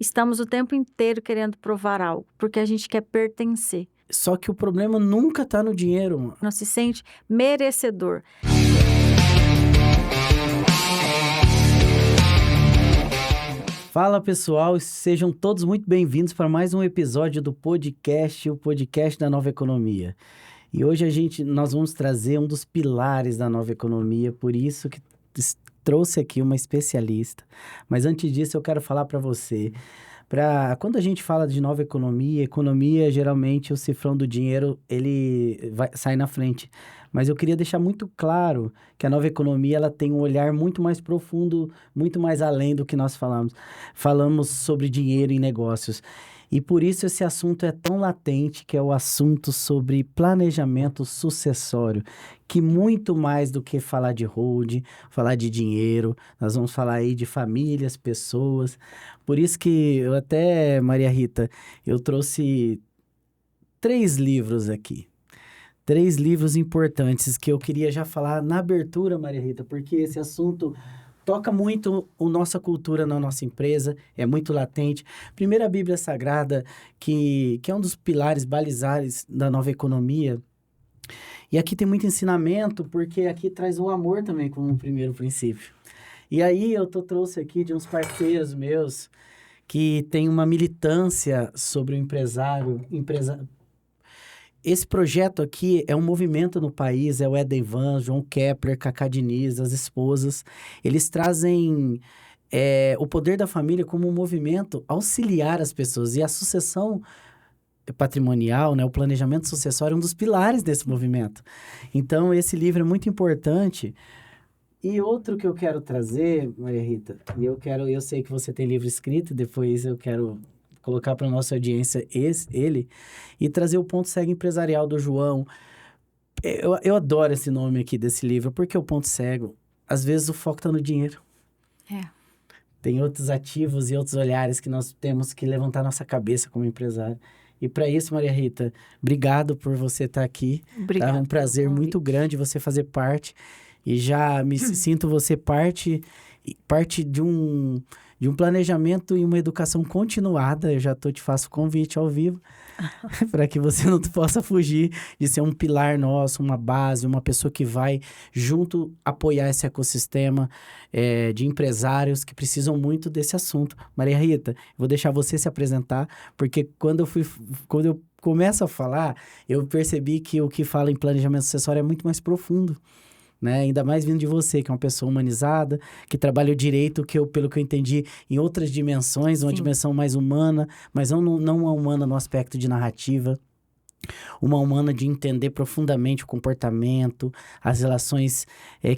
estamos o tempo inteiro querendo provar algo, porque a gente quer pertencer. Só que o problema nunca tá no dinheiro, mano. Não se sente merecedor. Fala, pessoal, sejam todos muito bem-vindos para mais um episódio do podcast, o podcast da Nova Economia. E hoje nós vamos trazer um dos pilares da Nova Economia, por isso que trouxe aqui uma especialista. Mas antes disso, eu quero falar para você, quando a gente fala de nova economia, geralmente o cifrão do dinheiro, ele sai na frente. Mas eu queria deixar muito claro que a nova economia, ela tem um olhar muito mais profundo, muito mais além do que nós falamos. Falamos sobre dinheiro e negócios. E por isso esse assunto é tão latente, que é o assunto sobre planejamento sucessório, que muito mais do que falar de holding, falar de dinheiro, nós vamos falar aí de famílias, pessoas. Por isso que eu até, Maria Rita, eu trouxe 3 livros aqui. 3 livros importantes que eu queria já falar na abertura, Maria Rita, porque esse assunto toca muito a nossa cultura na nossa empresa, é muito latente. Primeiro, a Bíblia Sagrada, que é um dos pilares balizares da nova economia. E aqui tem muito ensinamento, porque aqui traz o amor também como um primeiro princípio. E aí eu trouxe aqui de uns parceiros meus que tem uma militância sobre o empresário. Esse projeto aqui é um movimento no país, é o Eden Van, João Kepler, Cacá Diniz, as esposas. Eles trazem o poder da família como um movimento auxiliar as pessoas. E a sucessão patrimonial, né, o planejamento sucessório é um dos pilares desse movimento. Então, esse livro é muito importante. E outro que eu quero trazer, Maria Rita, eu sei que você tem livro escrito, depois eu quero colocar para a nossa audiência ele, e trazer o Ponto Cego Empresarial do João. Eu adoro esse nome aqui desse livro, porque o Ponto Cego, às vezes o foco está no dinheiro. Tem outros ativos e outros olhares que nós temos que levantar nossa cabeça como empresário. E para isso, Maria Rita, obrigado por você estar aqui. Obrigada. É um prazer muito grande você fazer parte. E já me sinto você parte de um planejamento e uma educação continuada. Eu já te faço convite ao vivo para que você não possa fugir de ser um pilar nosso, uma base, uma pessoa que vai junto apoiar esse ecossistema de empresários que precisam muito desse assunto. Maria Rita, vou deixar você se apresentar, porque quando eu começo a falar, eu percebi que o que fala em planejamento sucessório é muito mais profundo. Né? Ainda mais vindo de você, que é uma pessoa humanizada, que trabalha o direito, pelo que eu entendi, em outras dimensões, uma dimensão mais humana, mas não uma humana no aspecto de narrativa, uma humana de entender profundamente o comportamento, as relações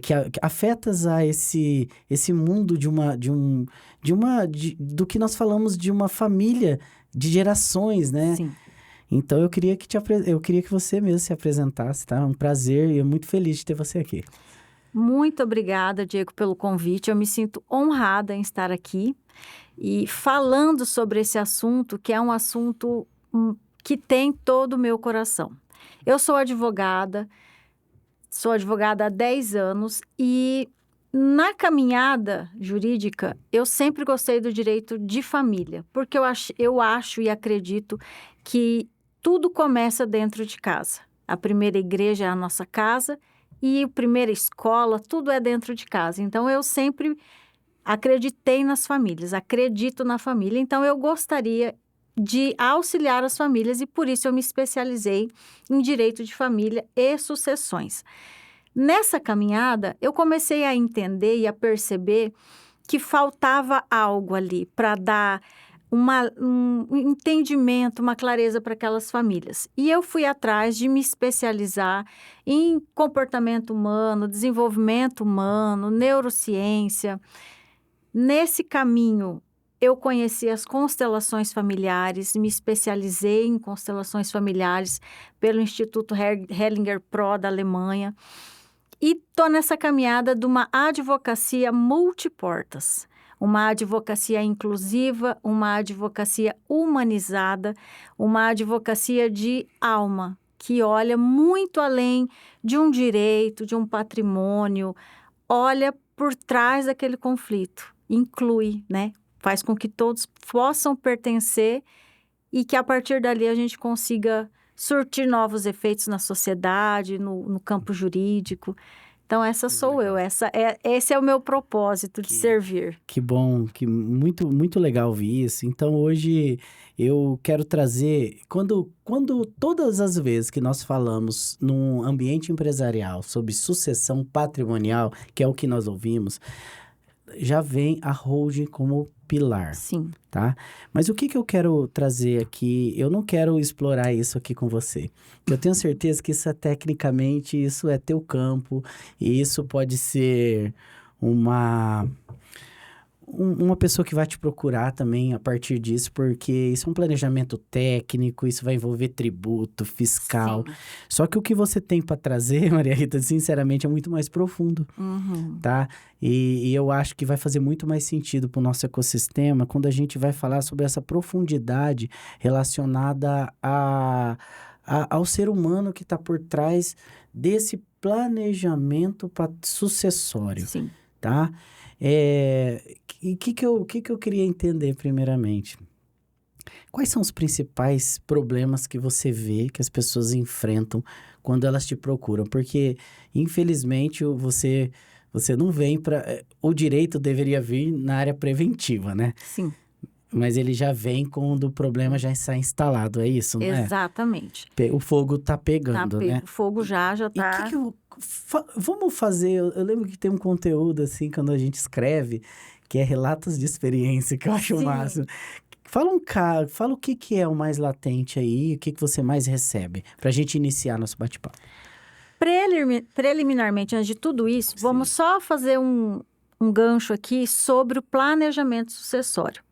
que afetas a esse mundo do que nós falamos de uma família de gerações, né? Sim. Então, eu queria que você mesmo se apresentasse, tá? É um prazer e eu muito feliz de ter você aqui. Muito obrigada, Diego, pelo convite. Eu me sinto honrada em estar aqui e falando sobre esse assunto, que é um assunto que tem todo o meu coração. Eu sou advogada há 10 anos e na caminhada jurídica, eu sempre gostei do direito de família, porque eu acho e acredito que tudo começa dentro de casa. A primeira igreja é a nossa casa e a primeira escola, tudo é dentro de casa. Então, eu sempre acreditei nas famílias, acredito na família. Então, eu gostaria de auxiliar as famílias e, por isso, eu me especializei em direito de família e sucessões. Nessa caminhada, eu comecei a entender e a perceber que faltava algo ali para dar um entendimento, uma clareza para aquelas famílias. E eu fui atrás de me especializar em comportamento humano, desenvolvimento humano, neurociência. Nesse caminho, eu conheci as constelações familiares, me especializei em constelações familiares pelo Instituto Hellinger Pro da Alemanha. E estou nessa caminhada de uma advocacia multiportas. Uma advocacia inclusiva, uma advocacia humanizada, uma advocacia de alma, que olha muito além de um direito, de um patrimônio, olha por trás daquele conflito, inclui, né? faz com que todos possam pertencer e que a partir dali a gente consiga surtir novos efeitos na sociedade, no campo jurídico. Então, essa sou eu, esse é o meu propósito de servir. Que bom, muito, muito legal ouvir isso. Então, hoje eu quero trazer, quando todas as vezes que nós falamos num ambiente empresarial sobre sucessão patrimonial, que é o que nós ouvimos, já vem a holding como pilar. Sim. Tá? Mas o que eu quero trazer aqui, eu não quero explorar isso aqui com você. Eu tenho certeza que isso tecnicamente, isso é teu campo, e isso pode ser uma pessoa que vai te procurar também a partir disso, porque isso é um planejamento técnico, isso vai envolver tributo, fiscal. Sim. Só que o que você tem para trazer, Maria Rita, sinceramente, é muito mais profundo, tá? E eu acho que vai fazer muito mais sentido para o nosso ecossistema quando a gente vai falar sobre essa profundidade relacionada ao ser humano que está por trás desse planejamento sucessório, Sim. tá? O que eu queria entender primeiramente? Quais são os principais problemas que você vê que as pessoas enfrentam quando elas te procuram? Porque, infelizmente, você não vem para... O direito deveria vir na área preventiva, né? Sim. Mas ele já vem quando o problema já está instalado, é isso, não é? Exatamente. O fogo tá pegando, né? O fogo já tá... E vamos fazer... Eu lembro que tem um conteúdo, assim, quando a gente escreve, que é relatos de experiência, que eu acho o máximo. Fala o que é o mais latente aí, o que você mais recebe, pra gente iniciar nosso bate-papo. Preliminarmente, antes de tudo isso, vamos só fazer um gancho aqui sobre o planejamento sucessório.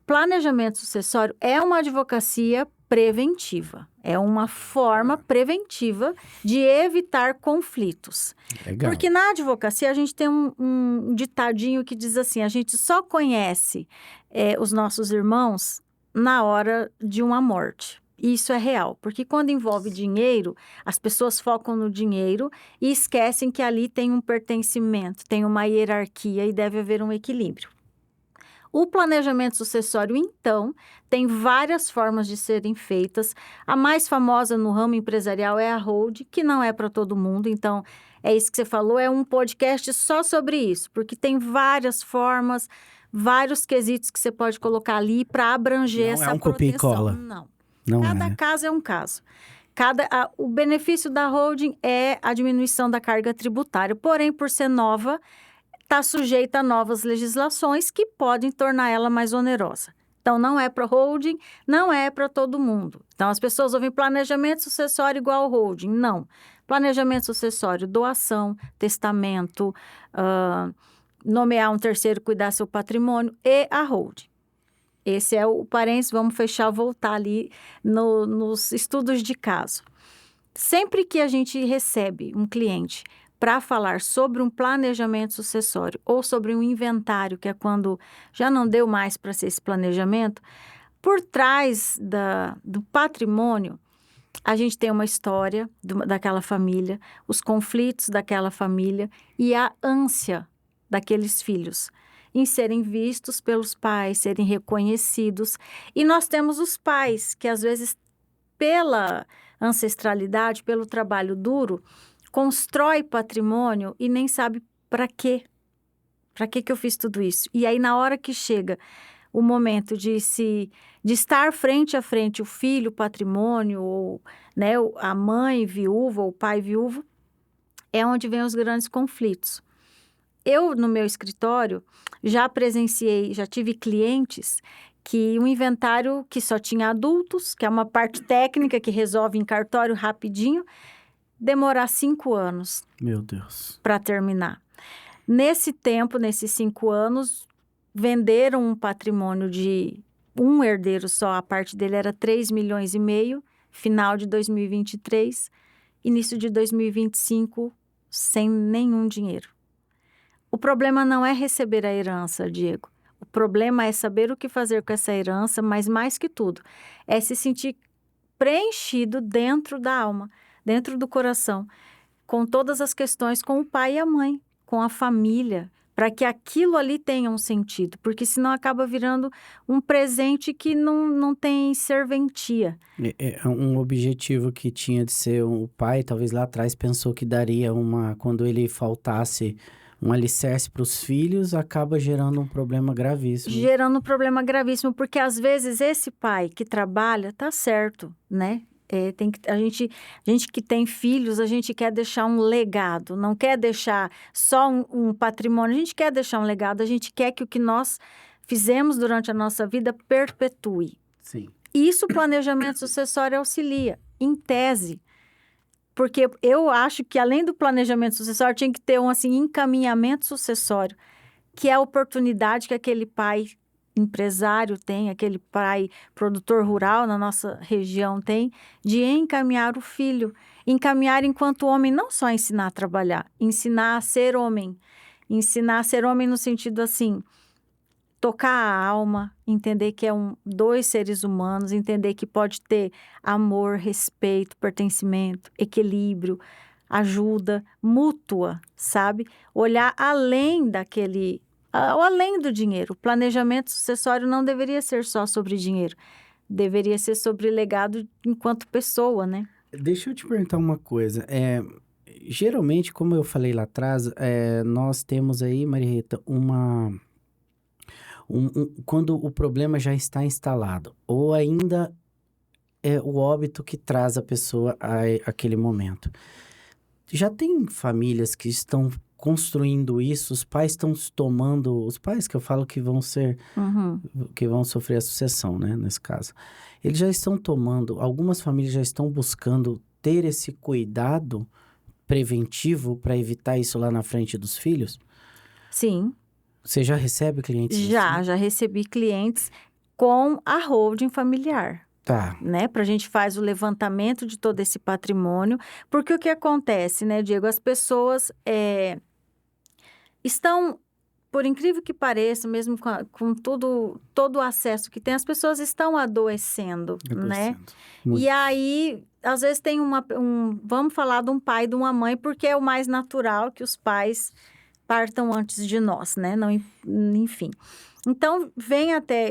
Planejamento sucessório é uma advocacia preventiva. É uma forma preventiva de evitar conflitos. Legal. Porque na advocacia a gente tem um ditadinho que diz assim, a gente só conhece os nossos irmãos na hora de uma morte. Isso é real, porque quando envolve dinheiro, as pessoas focam no dinheiro e esquecem que ali tem um pertencimento, tem uma hierarquia e deve haver um equilíbrio. O planejamento sucessório, então, tem várias formas de serem feitas. A mais famosa no ramo empresarial é a holding, que não é para todo mundo. Então, é isso que você falou, é um podcast só sobre isso, porque tem várias formas, vários quesitos que você pode colocar ali para abranger essa proteção. Não é um copia e cola. Não. Cada caso é um caso. O benefício da holding é a diminuição da carga tributária, porém, por ser nova, está sujeita a novas legislações que podem tornar ela mais onerosa. Então, não é para holding, não é para todo mundo. Então, as pessoas ouvem planejamento sucessório igual holding. Não. Planejamento sucessório, doação, testamento, nomear um terceiro, cuidar seu patrimônio e a holding. Esse é o parênteses, vamos voltar ali nos estudos de caso. Sempre que a gente recebe um cliente para falar sobre um planejamento sucessório ou sobre um inventário, que é quando já não deu mais para ser esse planejamento, por trás do patrimônio, a gente tem uma história daquela família, os conflitos daquela família e a ânsia daqueles filhos em serem vistos pelos pais, serem reconhecidos. E nós temos os pais, que às vezes, pela ancestralidade, pelo trabalho duro, constrói patrimônio e nem sabe para quê. Para que eu fiz tudo isso? E aí, na hora que chega o momento de estar frente a frente o filho, o patrimônio, ou, né, a mãe viúva ou o pai viúvo, é onde vem os grandes conflitos. Eu, no meu escritório, já tive clientes que um inventário que só tinha adultos, que é uma parte técnica que resolve em cartório rapidinho, demorar 5 anos. Meu Deus. Para terminar. Nesse tempo, nesses 5 anos, venderam um patrimônio de um herdeiro só, a parte dele era 3,5 milhões, final de 2023, início de 2025, sem nenhum dinheiro. O problema não é receber a herança, Diego. O problema é saber o que fazer com essa herança, mas mais que tudo, é se sentir preenchido dentro da alma, dentro do coração, com todas as questões com o pai e a mãe, com a família, para que aquilo ali tenha um sentido, porque senão acaba virando um presente que não tem serventia. É um objetivo que tinha de ser o pai, talvez lá atrás pensou que daria quando ele faltasse um alicerce para os filhos, acaba gerando um problema gravíssimo. Gerando um problema gravíssimo, porque às vezes esse pai que trabalha tá certo, né? A gente que tem filhos, a gente quer deixar um legado, não quer deixar só um patrimônio, a gente quer deixar um legado, a gente quer que o que nós fizemos durante a nossa vida perpetue. Sim. Isso o planejamento sucessório auxilia, em tese. Porque eu acho que além do planejamento sucessório, tinha que ter um assim, encaminhamento sucessório, que é a oportunidade que aquele pai empresário tem, aquele pai produtor rural na nossa região tem, de encaminhar o filho. Encaminhar enquanto homem, não só ensinar a trabalhar, ensinar a ser homem. Ensinar a ser homem no sentido assim, tocar a alma, entender que dois seres humanos, entender que pode ter amor, respeito, pertencimento, equilíbrio, ajuda mútua, sabe? Olhar além além do dinheiro. O planejamento sucessório não deveria ser só sobre dinheiro, deveria ser sobre legado enquanto pessoa, né? Deixa eu te perguntar uma coisa. Geralmente, como eu falei lá atrás, nós temos aí, Marieta, quando o problema já está instalado, ou ainda é o óbito que traz a pessoa àquele momento. Já tem famílias que estão construindo isso, os pais estão tomando, os pais que eu falo que vão que vão sofrer a sucessão, né, nesse caso. Eles já estão tomando, algumas famílias já estão buscando ter esse cuidado preventivo para evitar isso lá na frente dos filhos? Sim. Você já recebe clientes assim? Já recebi clientes com a holding familiar. Tá. Né? Para a gente faz o levantamento de todo esse patrimônio, porque o que acontece, né, Diego? As pessoas estão, por incrível que pareça, mesmo com todo o acesso que tem, as pessoas estão adoecendo, né? Muito. E aí, às vezes tem vamos falar de um pai e de uma mãe, porque é o mais natural que os pais partam antes de nós, né? Não, enfim. Então,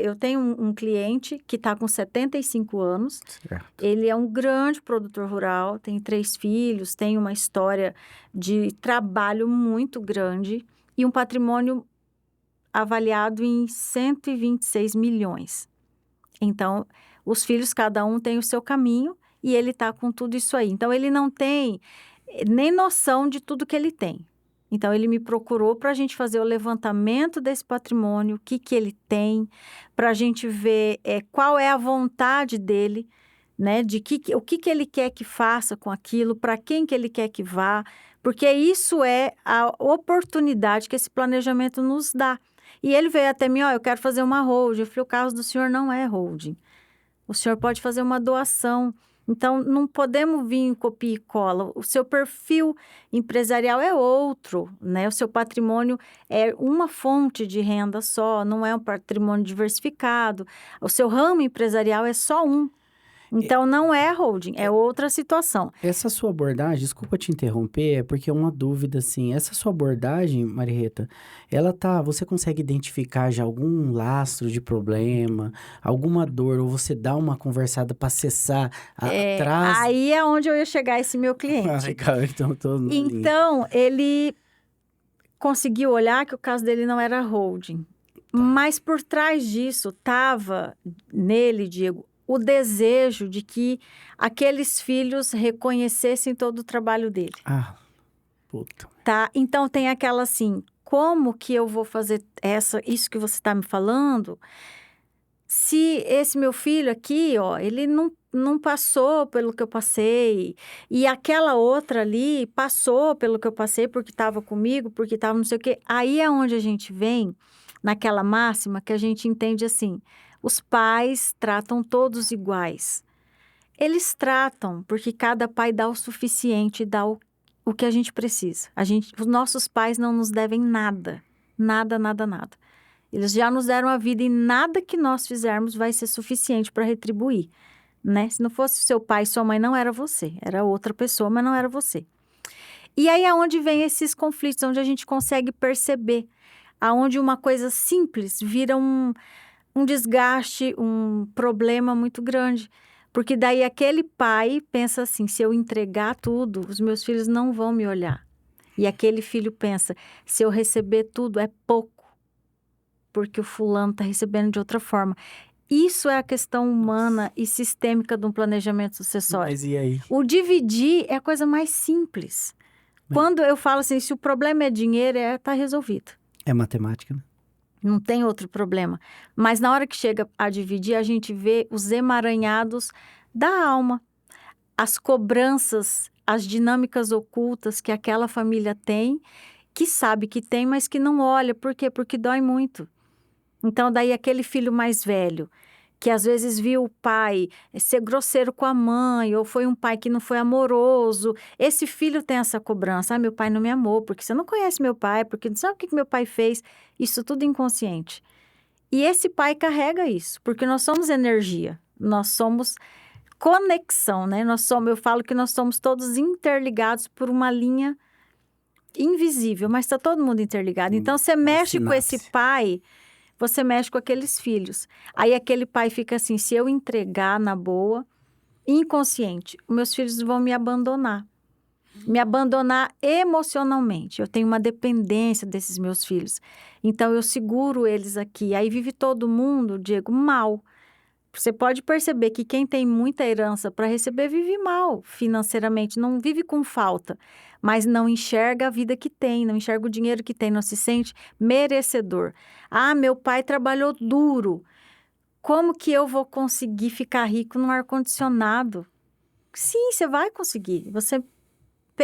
eu tenho um cliente que está com 75 anos, Certo. ele é um grande produtor rural, tem 3 filhos, tem uma história de trabalho muito grande e um patrimônio avaliado em 126 milhões. Então, os filhos, cada um tem o seu caminho e ele está com tudo isso aí. Então, ele não tem nem noção de tudo que ele tem. Então, ele me procurou para a gente fazer o levantamento desse patrimônio, o que ele tem, para a gente ver qual é a vontade dele, né? O que ele quer que faça com aquilo, para quem que ele quer que vá, porque isso é a oportunidade que esse planejamento nos dá. E ele veio até mim, eu quero fazer uma holding. Eu falei, o caso do senhor não é holding. O senhor pode fazer uma doação. Então, não podemos vir em copia e cola. O seu perfil empresarial é outro, né? O seu patrimônio é uma fonte de renda só, não é um patrimônio diversificado. O seu ramo empresarial é só um. Então, não é holding, é outra situação. Essa sua abordagem, desculpa te interromper, é porque é uma dúvida, assim. Essa sua abordagem, Marieta, você consegue identificar já algum lastro de problema, alguma dor, ou você dá uma conversada para acessar atrás? Aí é onde eu ia chegar esse meu cliente. Legal, então tô na linha. Então, ele conseguiu olhar que o caso dele não era holding. Mas por trás disso, estava nele, Diego, o desejo de que aqueles filhos reconhecessem todo o trabalho dele. Ah, puta. Tá? Então, tem aquela assim, como que eu vou fazer isso que você está me falando, se esse meu filho aqui, ele não passou pelo que eu passei, e aquela outra ali passou pelo que eu passei porque estava comigo, porque estava não sei o quê. Aí é onde a gente vem naquela máxima que a gente entende assim, os pais tratam todos iguais. Eles tratam, porque cada pai dá o suficiente, dá o que a gente precisa. Os nossos pais não nos devem nada. Nada, nada, nada. Eles já nos deram a vida e nada que nós fizermos vai ser suficiente para retribuir, né? Se não fosse seu pai e sua mãe, não era você. Era outra pessoa, mas não era você. E aí é onde vem esses conflitos, onde a gente consegue perceber. aonde uma coisa simples vira um desgaste, um problema muito grande. Porque daí aquele pai pensa assim, se eu entregar tudo, os meus filhos não vão me olhar. E aquele filho pensa, se eu receber tudo é pouco, porque o fulano está recebendo de outra forma. Isso é a questão humana e sistêmica de um planejamento sucessório. Mas e aí? O dividir é a coisa mais simples. Quando eu falo assim, se o problema é dinheiro, tá resolvido. É matemática, né? Não tem outro problema. Mas na hora que chega a dividir, a gente vê os emaranhados da alma, as cobranças, as dinâmicas ocultas que aquela família tem, que sabe que tem, mas que não olha. Por quê? Porque dói muito. Então, daí aquele filho mais velho, que às vezes viu o pai ser grosseiro com a mãe, ou foi um pai que não foi amoroso, esse filho tem essa cobrança. Ah, meu pai não me amou, porque você não conhece meu pai, porque não sabe o que meu pai fez. Isso tudo inconsciente. E esse pai carrega isso, porque nós somos energia, nós somos conexão, né? Eu falo que nós somos todos interligados por uma linha invisível, mas está todo mundo interligado. Então, você mexe com esse pai, você mexe com aqueles filhos. Aí aquele pai fica assim, se eu entregar na boa, inconsciente, os meus filhos vão me abandonar. Me abandonar emocionalmente. Eu tenho uma dependência desses meus filhos. Então, eu seguro eles aqui. Aí vive todo mundo, Diego, mal. Você pode perceber que quem tem muita herança para receber vive mal financeiramente, não vive com falta, mas não enxerga a vida que tem, não enxerga o dinheiro que tem, não se sente merecedor. Ah, meu pai trabalhou duro. Como que eu vou conseguir ficar rico no ar-condicionado? Sim, você vai conseguir. Você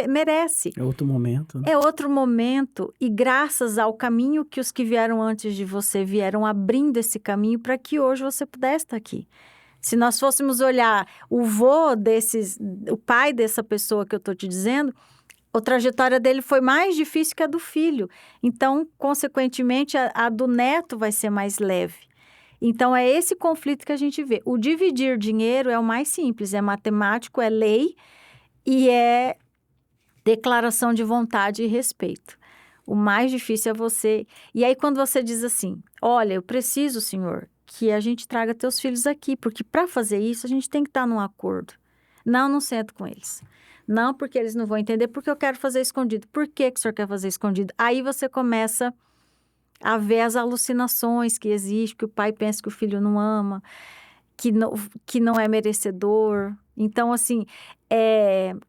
merece. É outro momento, né? É outro momento e graças ao caminho que os que vieram antes de você vieram abrindo esse caminho para que hoje você pudesse estar aqui. Se nós fôssemos olhar o o pai dessa pessoa que eu estou te dizendo, a trajetória dele foi mais difícil que a do filho. Então, consequentemente, a do neto vai ser mais leve. Então, é esse conflito que a gente vê. O dividir dinheiro é o mais simples, é matemático, é lei e é declaração de vontade e respeito. O mais difícil é você... E aí, quando você diz assim, olha, eu preciso, senhor, que a gente traga teus filhos aqui, porque para fazer isso, a gente tem que estar num acordo. Não sento com eles. Não, porque eles não vão entender, porque eu quero fazer escondido. Por que que o senhor quer fazer escondido? Aí você começa a ver as alucinações que existem, que o pai pensa que o filho não ama, que não é merecedor. Então, assim,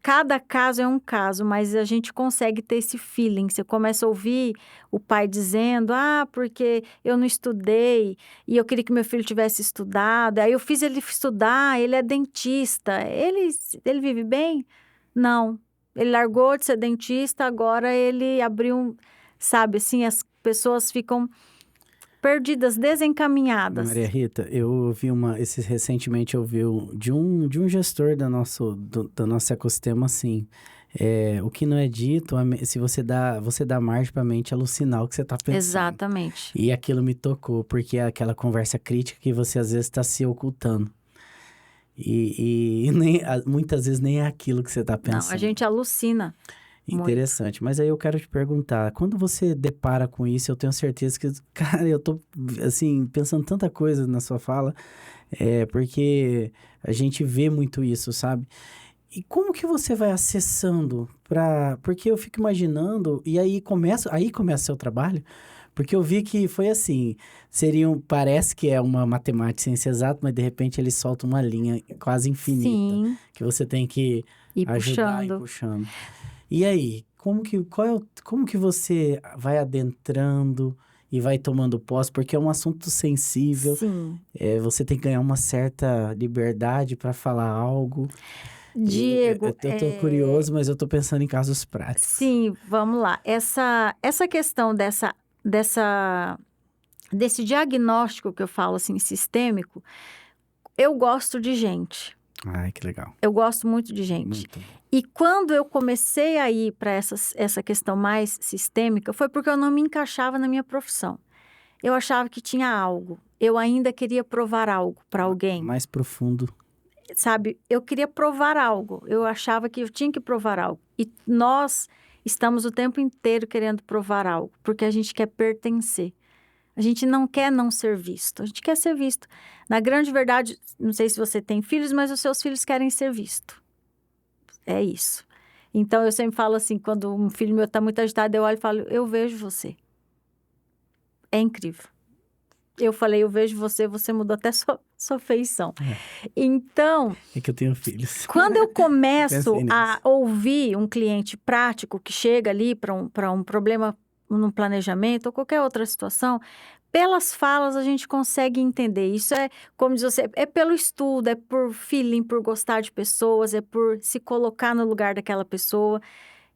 cada caso é um caso, mas a gente consegue ter esse feeling. Você começa a ouvir o pai dizendo, porque eu não estudei e eu queria que meu filho tivesse estudado. Aí eu fiz ele estudar, ele é dentista. Ele vive bem? Não. Ele largou de ser dentista, agora ele abriu, sabe, assim, as pessoas ficam perdidas, desencaminhadas. Maria Rita, eu ouvi recentemente eu ouvi de um gestor do nosso ecossistema assim, o que não é dito, se você dá margem para a mente alucinar o que você está pensando. Exatamente. E aquilo me tocou, porque é aquela conversa crítica que você às vezes está se ocultando. E muitas vezes nem é aquilo que você está pensando. Não, a gente alucina. Interessante, mas aí eu quero te perguntar, quando você depara com isso, eu tenho certeza que, cara, eu tô, assim, pensando tanta coisa na sua fala, porque a gente vê muito isso, sabe? E como que você vai acessando porque eu fico imaginando, e aí começa seu trabalho, porque eu vi que foi assim, parece que é uma matemática, ciência exata, mas de repente ele solta uma linha quase infinita, Sim. que você tem que ajudar e puxando. E aí, como que você vai adentrando e vai tomando posse? Porque é um assunto sensível. Sim. Você tem que ganhar uma certa liberdade para falar algo. Diego, eu tô curioso, mas eu tô pensando em casos práticos. Sim, vamos lá. Essa questão desse diagnóstico que eu falo assim, sistêmico, eu gosto de gente. Ai, que legal. Eu gosto muito de gente. Muito bom. E quando eu comecei a ir para essa questão mais sistêmica, foi porque eu não me encaixava na minha profissão. Eu achava que tinha algo. Eu ainda queria provar algo para alguém. Mais profundo. Sabe, eu queria provar algo. Eu achava que eu tinha que provar algo. E nós estamos o tempo inteiro querendo provar algo, porque a gente quer pertencer. A gente não quer não ser visto, a gente quer ser visto. Na grande verdade, não sei se você tem filhos, mas os seus filhos querem ser vistos. É isso. Então, eu sempre falo assim, quando um filho meu está muito agitado, eu olho e falo, eu vejo você. É incrível. Eu falei, eu vejo você, você mudou até sua feição. Então... É que eu tenho filhos. Quando eu começo Pensei nisso. a ouvir um cliente prático que chega ali para um problema no planejamento ou qualquer outra situação, pelas falas a gente consegue entender. Isso é, como diz você, é pelo estudo, é por feeling, por gostar de pessoas, é por se colocar no lugar daquela pessoa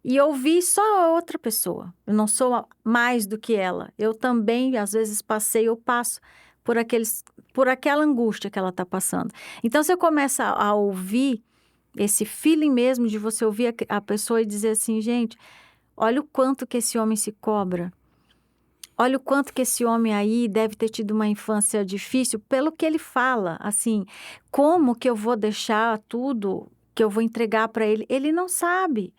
e ouvir só a outra pessoa. Eu não sou mais do que ela. Eu também, às vezes, eu passo por aquela angústia que ela está passando. Então, você começa a ouvir esse feeling mesmo de você ouvir a pessoa e dizer assim, gente, olha o quanto que esse homem se cobra. Olha o quanto que esse homem aí deve ter tido uma infância difícil, pelo que ele fala, assim, como que eu vou deixar tudo que eu vou entregar para ele? Ele não sabe,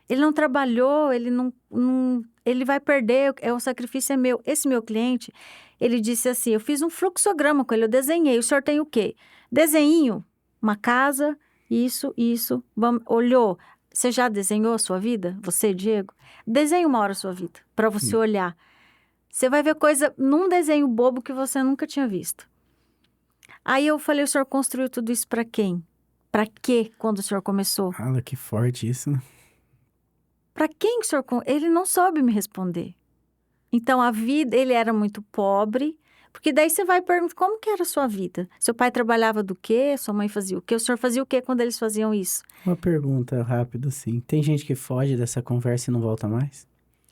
ele não trabalhou, ele vai perder, o sacrifício é meu. Esse meu cliente, ele disse assim, eu fiz um fluxograma com ele, eu desenhei, o senhor tem o quê? Desenhinho, uma casa, isso, olhou, você já desenhou a sua vida? Você, Diego? Desenhe uma hora a sua vida, para você olhar. Você vai ver coisa num desenho bobo que você nunca tinha visto. Aí eu falei, o senhor construiu tudo isso para quem? Para quê quando o senhor começou? Fala, que forte isso, né? Para quem o senhor... Ele não soube me responder. Então, a vida, ele era muito pobre, porque daí você vai perguntar, como que era a sua vida? Seu pai trabalhava do quê? Sua mãe fazia o quê? O senhor fazia o quê quando eles faziam isso? Uma pergunta rápida, assim. Tem gente que foge dessa conversa e não volta mais?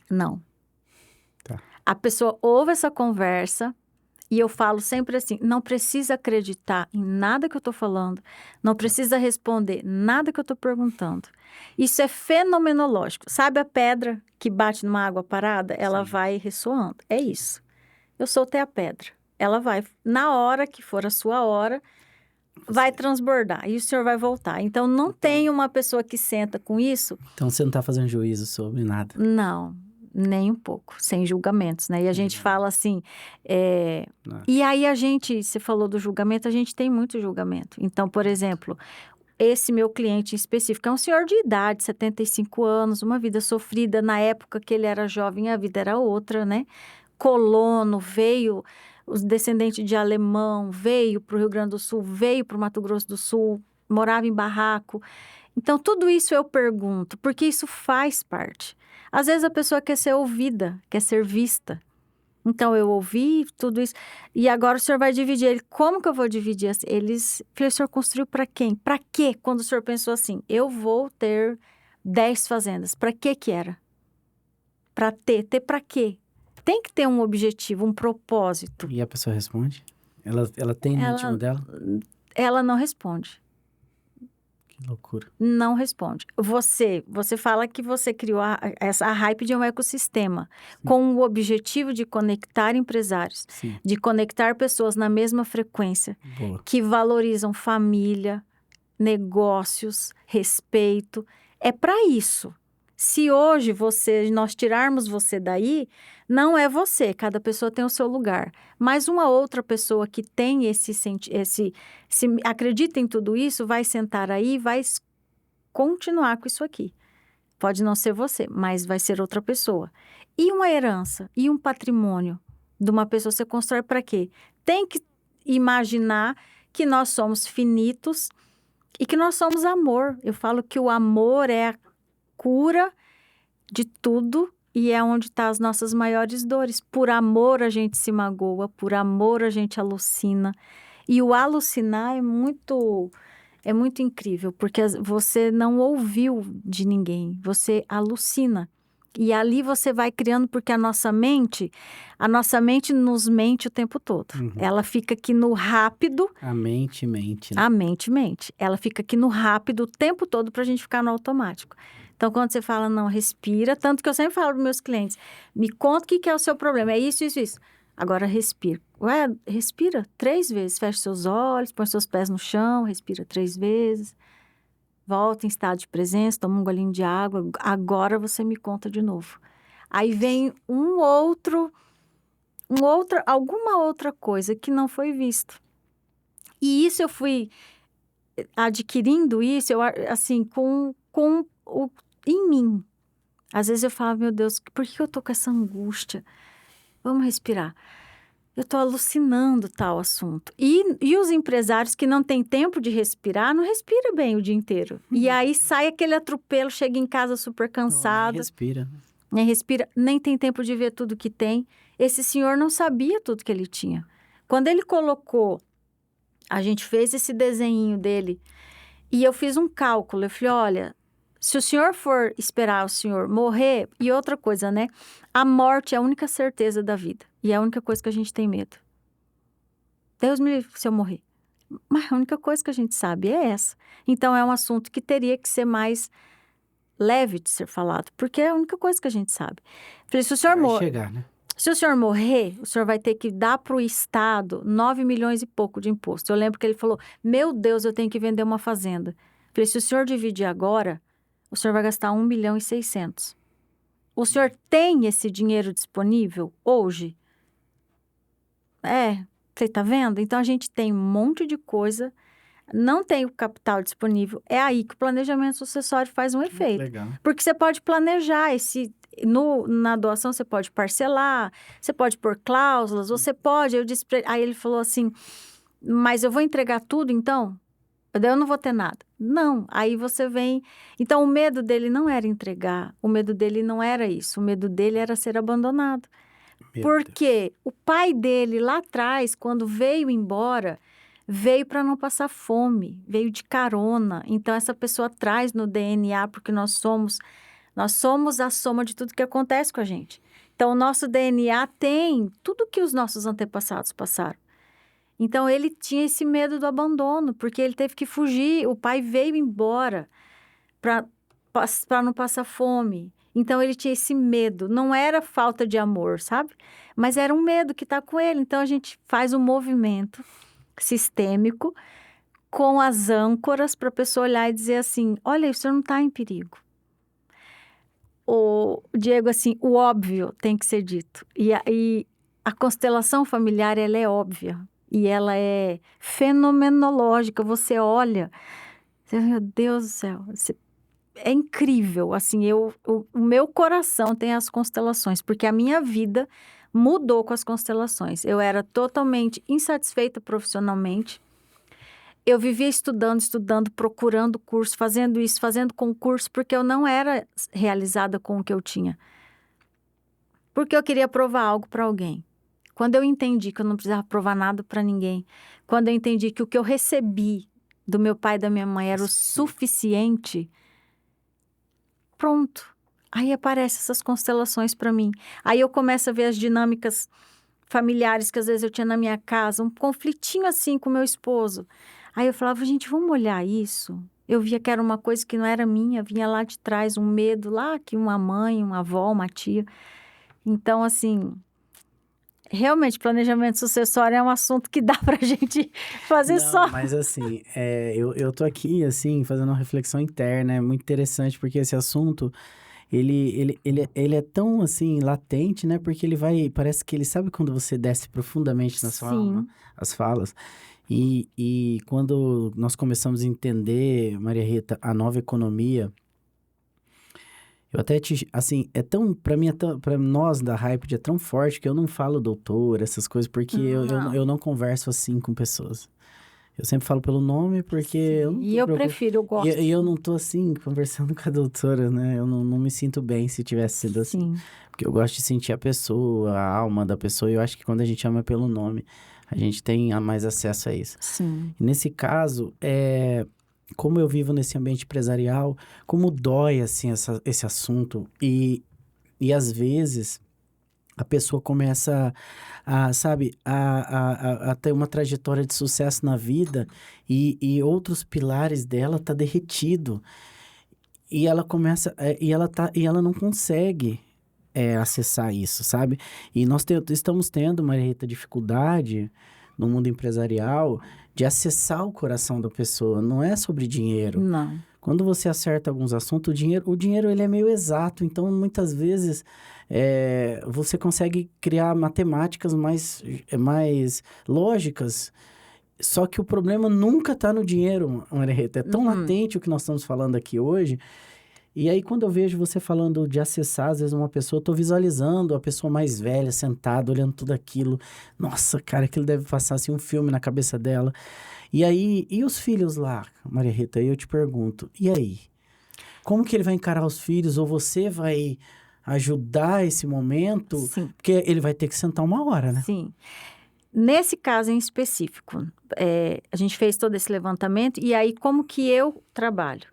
Não. Tá. A pessoa ouve essa conversa e eu falo sempre assim, não precisa acreditar em nada que eu estou falando, não precisa responder nada que eu estou perguntando. Isso é fenomenológico. Sabe a pedra que bate numa água parada? Ela vai ressoando. É isso. Eu soltei a pedra. Ela vai, na hora que for a sua hora, vai transbordar e o senhor vai voltar. Então, não tem uma pessoa que senta com isso. Então, você não está fazendo juízo sobre nada? Não, nem um pouco, sem julgamentos, né? E a gente fala assim, e aí você falou do julgamento, a gente tem muito julgamento. Então, por exemplo, esse meu cliente em específico é um senhor de idade, 75 anos, uma vida sofrida. Na época que ele era jovem, a vida era outra, né? Colono, veio, os descendentes de alemão, veio para o Rio Grande do Sul, veio para o Mato Grosso do Sul, morava em barraco. Então, tudo isso eu pergunto, porque isso faz parte. Às vezes a pessoa quer ser ouvida, quer ser vista. Então, eu ouvi tudo isso. E agora o senhor vai dividir ele. Como que eu vou dividir? O senhor construiu para quem? Para quê? Quando o senhor pensou assim, eu vou ter 10 fazendas. Para que era? Para ter. Ter para quê? Tem que ter um objetivo, um propósito. E a pessoa responde? Ela tem no íntimo dela? Ela não responde. Que loucura. Não responde. Você fala que você criou a hype de um ecossistema com o objetivo de conectar empresários, Sim. de conectar pessoas na mesma frequência, Boa. que valorizam família, negócios, respeito. É para isso. Se hoje nós tirarmos você daí, não é você, cada pessoa tem o seu lugar. Mas uma outra pessoa que tem se acredita em tudo isso, vai sentar aí e vai continuar com isso aqui. Pode não ser você, mas vai ser outra pessoa. E uma herança, e um patrimônio de uma pessoa, você constrói para quê? Tem que imaginar que nós somos finitos e que nós somos amor. Eu falo que o amor é a cura de tudo e é onde estão as nossas maiores dores. Por amor a gente se magoa, por amor a gente alucina. E o alucinar é muito incrível, porque você não ouviu de ninguém, você alucina. E ali você vai criando, porque a nossa mente nos mente o tempo todo. Uhum. Ela fica aqui no rápido. A mente mente, né? A mente mente. Ela fica aqui no rápido o tempo todo para a gente ficar no automático. Então, quando você fala, não, respira, tanto que eu sempre falo para meus clientes, me conta o que é o seu problema, é isso, isso, isso. Agora, respira. Ué, respira 3 vezes, fecha seus olhos, põe seus pés no chão, respira 3 vezes. volta em estado de presença, toma um golinho de água, agora você me conta de novo. Aí vem alguma outra coisa que não foi visto. E isso eu fui adquirindo isso, assim, em mim. Às vezes eu falo, meu Deus, por que eu tô com essa angústia? Vamos respirar. Eu tô alucinando tal assunto. E os empresários que não têm tempo de respirar, não respiram bem o dia inteiro. E aí sai aquele atropelo, chega em casa super cansado. Nem respira. Nem respira, nem tem tempo de ver tudo que tem. Esse senhor não sabia tudo que ele tinha. Quando ele colocou, a gente fez esse desenho dele, e eu fiz um cálculo. Eu falei, olha, se o senhor for esperar o senhor morrer, e outra coisa, né? A morte é a única certeza da vida. E é a única coisa que a gente tem medo. Deus me livre se eu morrer. Mas a única coisa que a gente sabe é essa. Então, é um assunto que teria que ser mais leve de ser falado, porque é a única coisa que a gente sabe. Falei, se o senhor chegar, né? Se o senhor morrer, o senhor vai ter que dar para o Estado 9 milhões e pouco de imposto. Eu lembro que ele falou, meu Deus, eu tenho que vender uma fazenda. Falei, se o senhor dividir agora, o senhor vai gastar 1 milhão e 600. O senhor tem esse dinheiro disponível hoje? Você tá vendo? Então, a gente tem um monte de coisa, não tem o capital disponível. É aí que o planejamento sucessório faz um efeito. Legal. Porque você pode planejar na doação você pode parcelar, você pode pôr cláusulas, você pode. Aí ele falou assim, mas eu vou entregar tudo então? Daí eu não vou ter nada. Não, aí você vem... Então, o medo dele não era entregar, o medo dele não era isso, o medo dele era ser abandonado. Porque o pai dele, lá atrás, quando veio embora, veio para não passar fome, veio de carona. Então, essa pessoa traz no DNA, porque nós somos a soma de tudo que acontece com a gente. Então, o nosso DNA tem tudo que os nossos antepassados passaram. Então, ele tinha esse medo do abandono, porque ele teve que fugir. O pai veio embora para não passar fome. Então, ele tinha esse medo. Não era falta de amor, sabe? Mas era um medo que está com ele. Então, a gente faz um movimento sistêmico com as âncoras para a pessoa olhar e dizer assim, olha, o senhor não está em perigo. Diego, assim, o óbvio tem que ser dito. E a constelação familiar, ela é óbvia. E ela é fenomenológica. Você olha, meu Deus do céu, é incrível. Assim, o meu coração tem as constelações, porque a minha vida mudou com as constelações. Eu era totalmente insatisfeita profissionalmente. Eu vivia estudando, procurando curso, fazendo isso, fazendo concurso, porque eu não era realizada com o que eu tinha. Porque eu queria provar algo para alguém. Quando eu entendi que eu não precisava provar nada para ninguém, quando eu entendi que o que eu recebi do meu pai e da minha mãe era o suficiente, pronto. Aí aparecem essas constelações para mim. Aí eu começo a ver as dinâmicas familiares que às vezes eu tinha na minha casa, um conflitinho assim com meu esposo. Aí eu falava, gente, vamos olhar isso? Eu via que era uma coisa que não era minha, vinha lá de trás, um medo lá que uma mãe, uma avó, uma tia. Então, assim, realmente, planejamento sucessório é um assunto que dá pra gente fazer só. Mas assim, eu tô aqui, assim, fazendo uma reflexão interna, é muito interessante, porque esse assunto, ele é tão, assim, latente, né? Porque parece que ele sabe quando você desce profundamente na sua alma, as falas. E quando nós começamos a entender, Maria Rita, a nova economia, eu até assim, pra mim, pra nós da Hyped é tão forte que eu não falo doutor, essas coisas, porque eu não converso assim com pessoas. Eu sempre falo pelo nome, porque eu não E eu prefiro, eu gosto. E eu não tô assim, conversando com a doutora, né? Eu não me sinto bem se tivesse sido assim. Porque eu gosto de sentir a pessoa, a alma da pessoa, e eu acho que quando a gente ama pelo nome, a gente tem mais acesso a isso. Sim. E nesse caso, como eu vivo nesse ambiente empresarial, como dói, assim, esse assunto. E às vezes, a pessoa começa a ter uma trajetória de sucesso na vida e outros pilares dela tá derretido. E ela começa... e ela não consegue acessar isso, sabe? E nós estamos tendo, Maria Rita, dificuldade no mundo empresarial, de acessar o coração da pessoa. Não é sobre dinheiro. Não. Quando você acerta alguns assuntos, o dinheiro ele é meio exato. Então, muitas vezes, você consegue criar matemáticas mais lógicas. Só que o problema nunca está no dinheiro, Maria Rita. É tão latente o que nós estamos falando aqui hoje. E aí, quando eu vejo você falando de acessar, às vezes, uma pessoa, eu tô visualizando a pessoa mais velha, sentada, olhando tudo aquilo. Nossa, cara, aquilo deve passar, assim, um filme na cabeça dela. E aí, e os filhos lá, Maria Rita? Aí eu te pergunto, e aí? Como que ele vai encarar os filhos? Ou você vai ajudar esse momento? Sim. Porque ele vai ter que sentar uma hora, né? Sim. Nesse caso em específico, a gente fez todo esse levantamento e aí como que eu trabalho?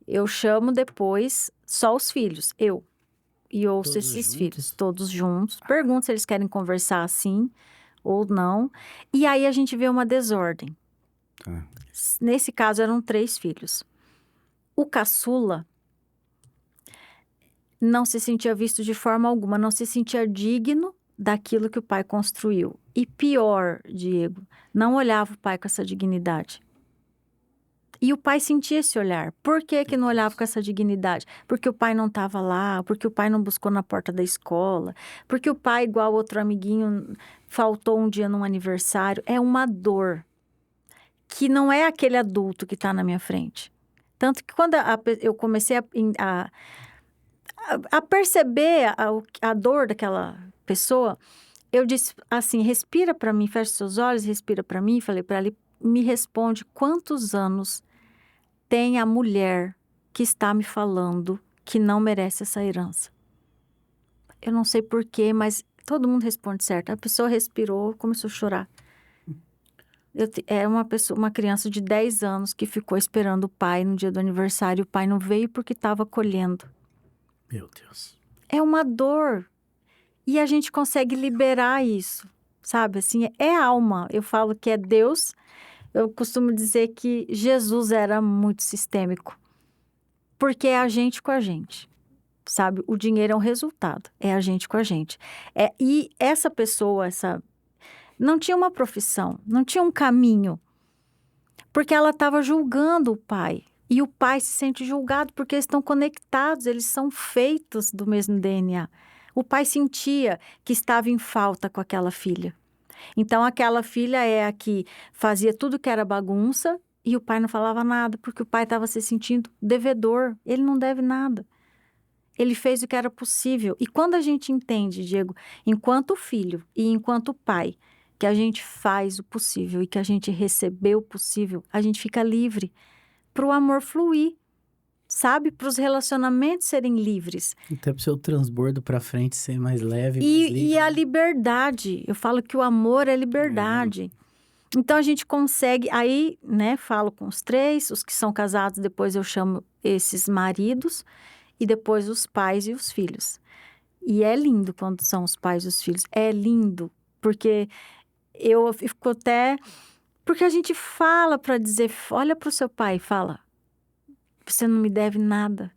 Eu chamo depois só os filhos, e ouço Todos esses juntos? filhos, todos juntos. Pergunto se eles querem conversar assim ou não. E aí a gente vê uma desordem. Tá. Nesse caso eram 3 filhos. O caçula não se sentia visto de forma alguma, não se sentia digno daquilo que o pai construiu. E pior, Diego, não olhava o pai com essa dignidade. E o pai sentia esse olhar. Por que que não olhava com essa dignidade? Porque o pai não estava lá, porque o pai não buscou na porta da escola, porque o pai, igual outro amiguinho, faltou um dia num aniversário. É uma dor que não é aquele adulto que está na minha frente. Tanto que quando eu comecei a perceber a dor daquela pessoa, eu disse assim, respira para mim, fecha seus olhos, respira para mim. Falei para ele, me responde quantos anos tem a mulher que está me falando que não merece essa herança. Eu não sei porquê, mas todo mundo responde certo. A pessoa respirou, começou a chorar. É uma criança de 10 anos que ficou esperando o pai no dia do aniversário. O pai não veio porque estava colhendo. Meu Deus. É uma dor. E a gente consegue liberar isso, sabe? Assim, é alma. Eu falo que é Deus. Eu costumo dizer que Jesus era muito sistêmico. Porque é a gente com a gente, sabe? O dinheiro é um resultado, é a gente com a gente. E essa pessoa, não tinha uma profissão, não tinha um caminho, porque ela estava julgando o pai. E o pai se sente julgado porque eles estão conectados, eles são feitos do mesmo DNA. O pai sentia que estava em falta com aquela filha. Então, aquela filha é a que fazia tudo que era bagunça e o pai não falava nada, porque o pai estava se sentindo devedor. Ele não deve nada. Ele fez o que era possível. E quando a gente entende, Diego, enquanto filho e enquanto pai, que a gente faz o possível e que a gente recebeu o possível, a gente fica livre para o amor fluir, sabe? Para os relacionamentos serem livres. Até para o seu transbordo para frente ser mais leve, mais livre. E a liberdade. Eu falo que o amor é liberdade. Então, a gente consegue... Aí, né, falo com os 3, os que são casados, depois eu chamo esses maridos, e depois os pais e os filhos. E é lindo quando são os pais e os filhos. É lindo, porque eu fico até... Porque a gente fala para dizer... Olha para o seu pai e fala... Você não me deve nada.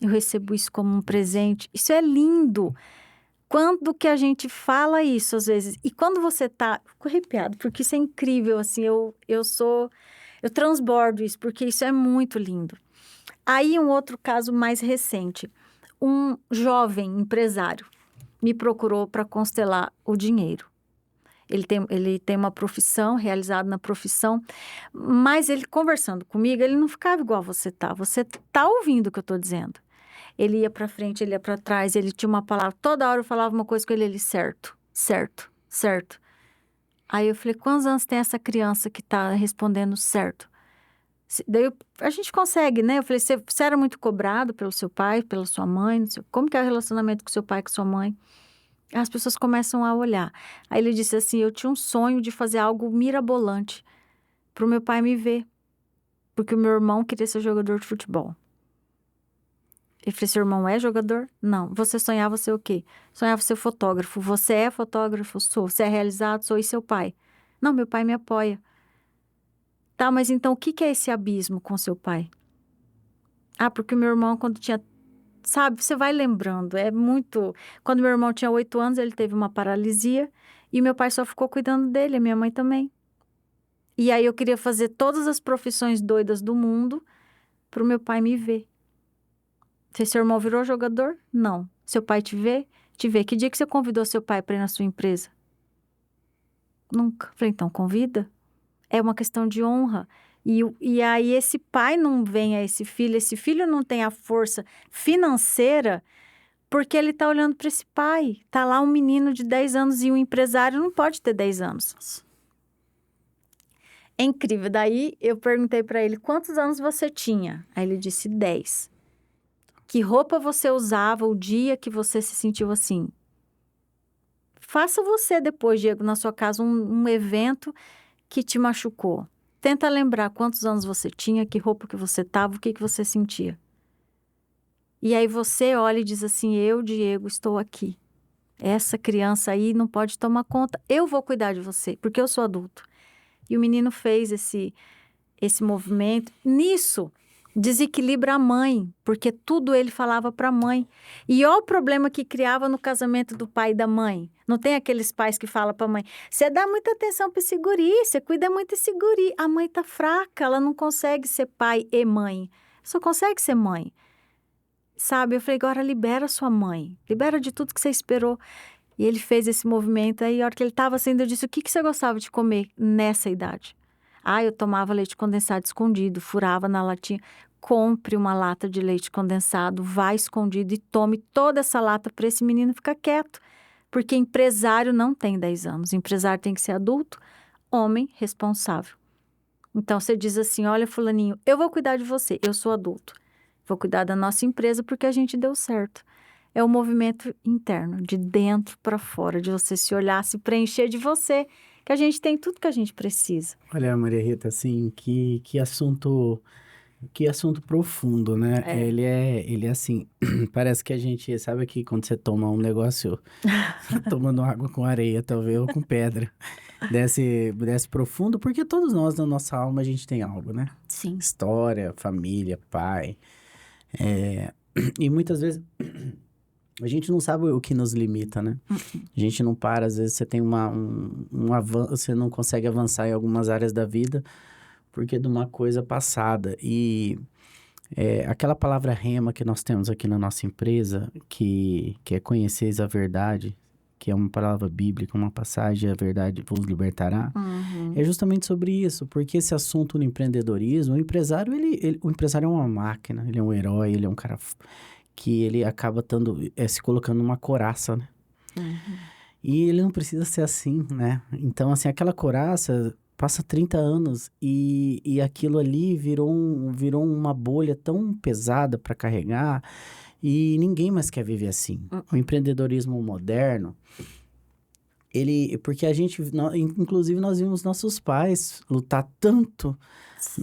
Eu recebo isso como um presente. Isso é lindo. Quando que a gente fala isso, às vezes? E quando você tá... Fico arrepiado, porque isso é incrível, assim. Eu transbordo isso, porque isso é muito lindo. Aí, um outro caso mais recente. Um jovem empresário me procurou para constelar o dinheiro. Ele tem uma profissão, realizado na profissão, mas ele conversando comigo, ele não ficava igual você tá. Você tá ouvindo o que eu tô dizendo. Ele ia para frente, ele ia para trás, ele tinha uma palavra. Toda hora eu falava uma coisa com ele, certo, certo, certo. Aí eu falei, quantos anos tem essa criança que tá respondendo certo? Daí a gente consegue, né? Eu falei, você era muito cobrado pelo seu pai, pela sua mãe? Não sei, como que é o relacionamento com seu pai e com sua mãe? As pessoas começam a olhar. Aí ele disse assim, eu tinha um sonho de fazer algo mirabolante para o meu pai me ver. Porque o meu irmão queria ser jogador de futebol. Ele falou, seu irmão é jogador? Não. Você sonhava ser o quê? Sonhava ser fotógrafo. Você é fotógrafo? Sou. Você é realizado? Sou. E seu pai? Não, meu pai me apoia. Tá, mas então o que é esse abismo com seu pai? Ah, porque o meu irmão, quando tinha sabe, você vai lembrando, é muito... Quando meu irmão tinha 8 anos, ele teve uma paralisia e meu pai só ficou cuidando dele, a minha mãe também. E aí eu queria fazer todas as profissões doidas do mundo pro meu pai me ver. Se seu irmão virou jogador? Não. Seu pai te vê? Te vê. Que dia que você convidou seu pai para ir na sua empresa? Nunca. Falei, então convida. É uma questão de honra. E aí esse pai não vem a esse filho não tem a força financeira porque ele tá olhando para esse pai. Tá lá um menino de 10 anos e um empresário não pode ter 10 anos. É incrível. Daí eu perguntei para ele, quantos anos você tinha? Aí ele disse 10. Que roupa você usava o dia que você se sentiu assim? Faça você depois, Diego, na sua casa, um evento que te machucou. Tenta lembrar quantos anos você tinha, que roupa que você tava, o que você sentia. E aí você olha e diz assim, eu, Diego, estou aqui. Essa criança aí não pode tomar conta. Eu vou cuidar de você, porque eu sou adulto. E o menino fez esse movimento. Nisso, desequilibra a mãe, porque tudo ele falava para a mãe. E olha o problema que criava no casamento do pai e da mãe. Não tem aqueles pais que falam para a mãe, você dá muita atenção para esse guri, você cuida muito desse guri. A mãe tá fraca, ela não consegue ser pai e mãe. Só consegue ser mãe. Sabe? Eu falei, agora libera sua mãe. Libera de tudo que você esperou. E ele fez esse movimento. Aí, a hora que ele estava saindo, eu disse, o que você gostava de comer nessa idade? Ah, eu tomava leite condensado escondido, furava na latinha. Compre uma lata de leite condensado, vá escondido e tome toda essa lata para esse menino ficar quieto. Porque empresário não tem 10 anos. Empresário tem que ser adulto, homem responsável. Então, você diz assim, olha, fulaninho, eu vou cuidar de você, eu sou adulto. Vou cuidar da nossa empresa porque a gente deu certo. É o movimento interno, de dentro para fora, de você se olhar, se preencher de você, que a gente tem tudo que a gente precisa. Olha, Maria Rita, assim, que assunto profundo, né? É. Ele é assim, parece que a gente, sabe que quando você toma um negócio, tomando água com areia, talvez, ou com pedra, desce profundo, porque todos nós, na nossa alma, a gente tem algo, né? Sim. História, família, pai, e muitas vezes a gente não sabe o que nos limita, né? A gente não para, às vezes você tem um avanço, você não consegue avançar em algumas áreas da vida porque de uma coisa passada. E aquela palavra rema que nós temos aqui na nossa empresa, que é conheceis a verdade, que é uma palavra bíblica, uma passagem, a verdade vos libertará, é justamente sobre isso, porque esse assunto no empreendedorismo, o empresário, o empresário é uma máquina, ele é um herói, ele é um cara que ele acaba se colocando numa couraça, né? E ele não precisa ser assim, né? Então, assim, aquela couraça passa 30 anos e aquilo ali virou uma bolha tão pesada para carregar e ninguém mais quer viver assim. O empreendedorismo moderno, porque inclusive nós vimos nossos pais lutar tanto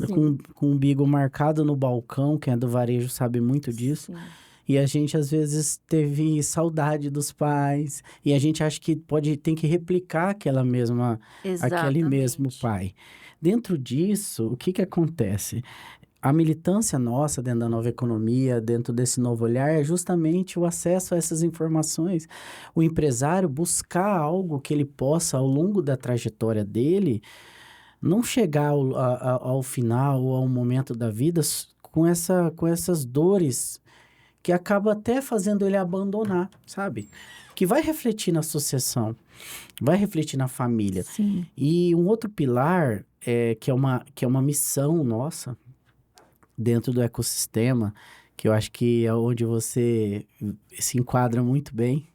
com o umbigo marcado no balcão, quem é do varejo sabe muito disso. Sim. E a gente, às vezes, teve saudade dos pais. E a gente acha que tem que replicar aquele mesmo pai. Dentro disso, o que acontece? A militância nossa dentro da nova economia, dentro desse novo olhar, é justamente o acesso a essas informações. O empresário buscar algo que ele possa, ao longo da trajetória dele, não chegar ao final ou ao momento da vida com essas dores que acaba até fazendo ele abandonar, sabe? Que vai refletir na sucessão, vai refletir na família. Sim. E um outro pilar, que é uma missão nossa, dentro do ecossistema, que eu acho que é onde você se enquadra muito bem,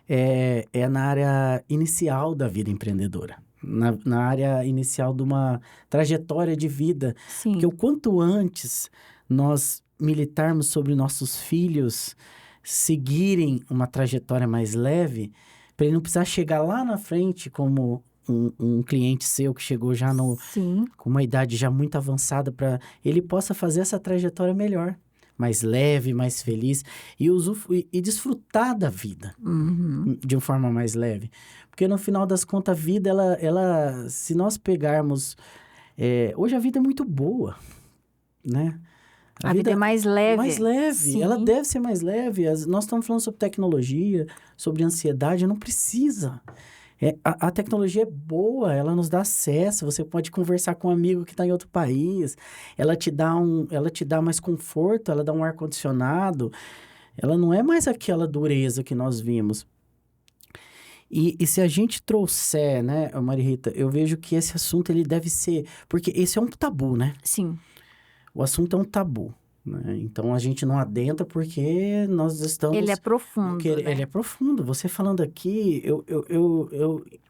é na área inicial da vida empreendedora. Na área inicial de uma trajetória de vida. Sim. Porque o quanto antes nós militarmos sobre nossos filhos seguirem uma trajetória mais leve, para ele não precisar chegar lá na frente como um cliente seu que chegou já com uma idade já muito avançada, para ele possa fazer essa trajetória melhor, mais leve, mais feliz e desfrutar da vida de uma forma mais leve. Porque no final das contas a vida, ela se nós pegarmos... hoje a vida é muito boa, né? A vida é mais leve. Mais leve. Sim. Ela deve ser mais leve. Nós estamos falando sobre tecnologia, sobre ansiedade. Não precisa. A tecnologia é boa, ela nos dá acesso. Você pode conversar com um amigo que está em outro país. Ela te dá mais conforto, ela dá um ar-condicionado. Ela não é mais aquela dureza que nós vimos. E se a gente trouxer, né, Maria Rita, eu vejo que esse assunto ele deve ser... Porque esse é um tabu, né? Sim. O assunto é um tabu, né? Então, a gente não adentra porque nós estamos... Ele é profundo, né? Ele é profundo. Você falando aqui,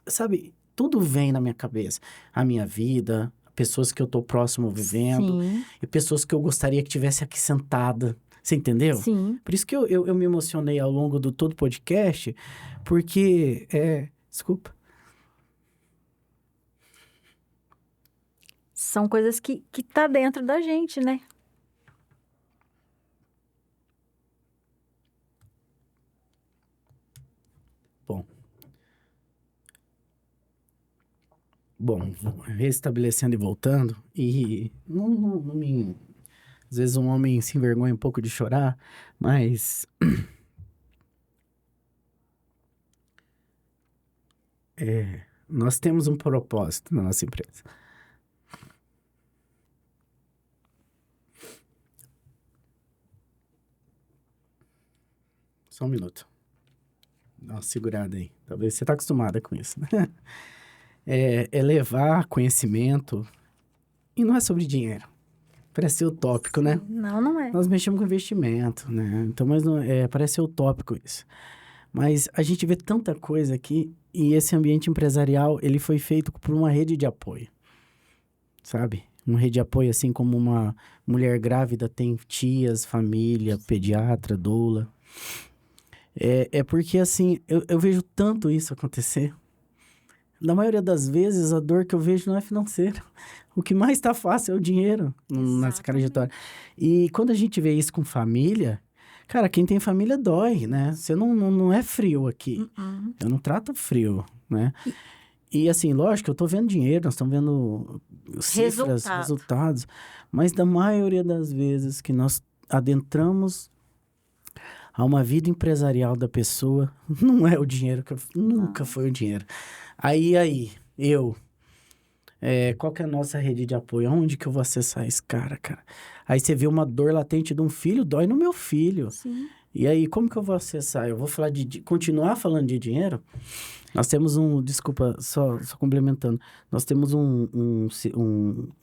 sabe, tudo vem na minha cabeça. A minha vida, pessoas que eu tô próximo vivendo, Sim. e pessoas que eu gostaria que tivesse aqui sentada. Você entendeu? Sim. Por isso que eu me emocionei ao longo do todo podcast, porque... Desculpa. São coisas que tá dentro da gente, né? Bom, restabelecendo e voltando, e às vezes um homem se envergonha um pouco de chorar, mas nós temos um propósito na nossa empresa. Só um minuto. Dá uma segurada aí. Talvez você está acostumada com isso, né? É levar conhecimento. E não é sobre dinheiro. Parece ser utópico, né? Não, não é. Nós mexemos com investimento, né? Então, mas não, parece ser utópico isso. Mas a gente vê tanta coisa aqui e esse ambiente empresarial, ele foi feito por uma rede de apoio, sabe? Uma rede de apoio, assim como uma mulher grávida tem tias, família, pediatra, doula. Porque, assim, eu vejo tanto isso acontecer. Na maioria das vezes, a dor que eu vejo não é financeira. O que mais tá fácil é o dinheiro nessa trajetória. E quando a gente vê isso com família, cara, quem tem família dói, né? Você não é frio aqui. Eu não trato frio, né? E assim, lógico, eu tô vendo dinheiro, nós estamos vendo cifras, resultados. Mas da maioria das vezes que nós adentramos a uma vida empresarial da pessoa, não é o dinheiro, nunca foi o dinheiro. Aí, qual que é a nossa rede de apoio? Onde que eu vou acessar esse cara? Aí você vê uma dor latente de um filho, dói no meu filho. Sim. E aí, como que eu vou acessar? Eu vou falar continuar falando de dinheiro? Nós temos desculpa, só complementando, nós temos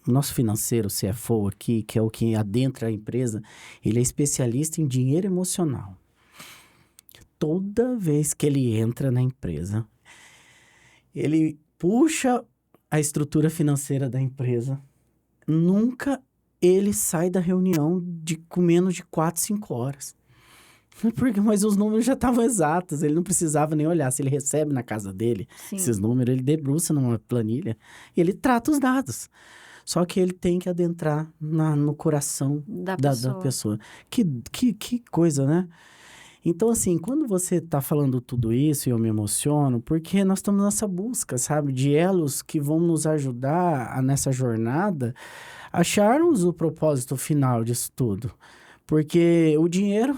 nosso financeiro, CFO aqui, que é o que adentra a empresa, ele é especialista em dinheiro emocional. Toda vez que ele entra na empresa, ele puxa a estrutura financeira da empresa. Nunca ele sai da reunião com menos de 4, 5 horas. Mas os números já estavam exatos, ele não precisava nem olhar. Se ele recebe na casa dele esses números, ele debruça numa planilha e ele trata os dados. Só que ele tem que adentrar no coração da pessoa. Que coisa, né? Então, assim, quando você tá falando tudo isso, eu me emociono, porque nós estamos nessa busca, sabe? De elos que vão nos ajudar nessa jornada, acharmos o propósito final disso tudo. Porque o dinheiro,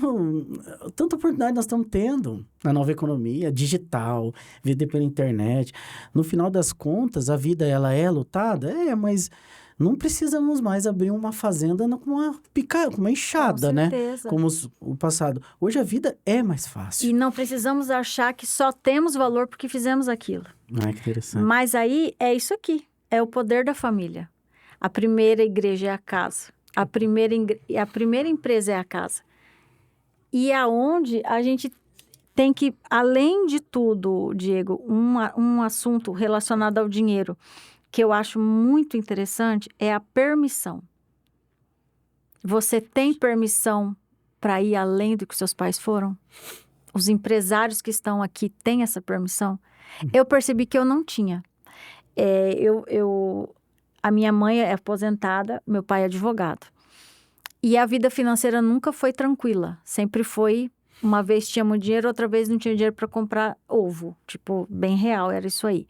tanta oportunidade nós estamos tendo na nova economia, digital, vender pela internet. No final das contas, a vida, ela é lutada? Mas... não precisamos mais abrir uma fazenda com uma enxada, né? Como o passado. Hoje a vida é mais fácil. E não precisamos achar que só temos valor porque fizemos aquilo. Que interessante. Mas aí é isso aqui, é o poder da família. A primeira igreja é a casa. A primeira empresa é a casa. E aonde a gente tem que, além de tudo, Diego, um assunto relacionado ao dinheiro que eu acho muito interessante é a permissão. Você tem permissão para ir além do que seus pais foram? Os empresários que estão aqui têm essa permissão? Eu percebi que eu não tinha. A minha mãe é aposentada, meu pai é advogado. E a vida financeira nunca foi tranquila. Sempre foi, uma vez tinha muito dinheiro, outra vez não tinha dinheiro para comprar ovo. Tipo, bem real, era isso aí.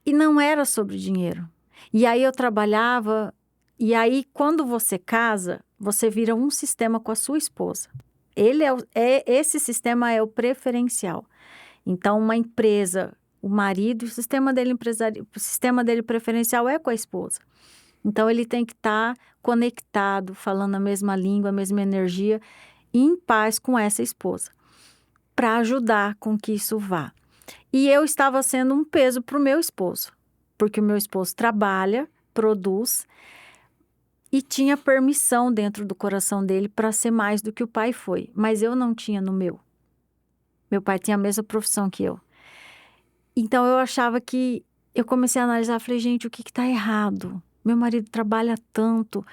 E não era sobre dinheiro. E aí eu trabalhava E aí, quando você casa, você vira um sistema com a sua esposa. Esse sistema é o preferencial. Então, uma empresa, o marido, o sistema dele preferencial é com a esposa. Então, ele tem que estar conectado, falando a mesma língua, a mesma energia, em paz com essa esposa, para ajudar com que isso vá. E eu estava sendo um peso para o meu esposo, porque o meu esposo trabalha, produz e tinha permissão dentro do coração dele para ser mais do que o pai foi, mas eu não tinha no meu. Meu pai tinha a mesma profissão que eu. Então eu achava que, eu comecei a analisar, falei, gente, o que está errado? Meu marido trabalha tanto,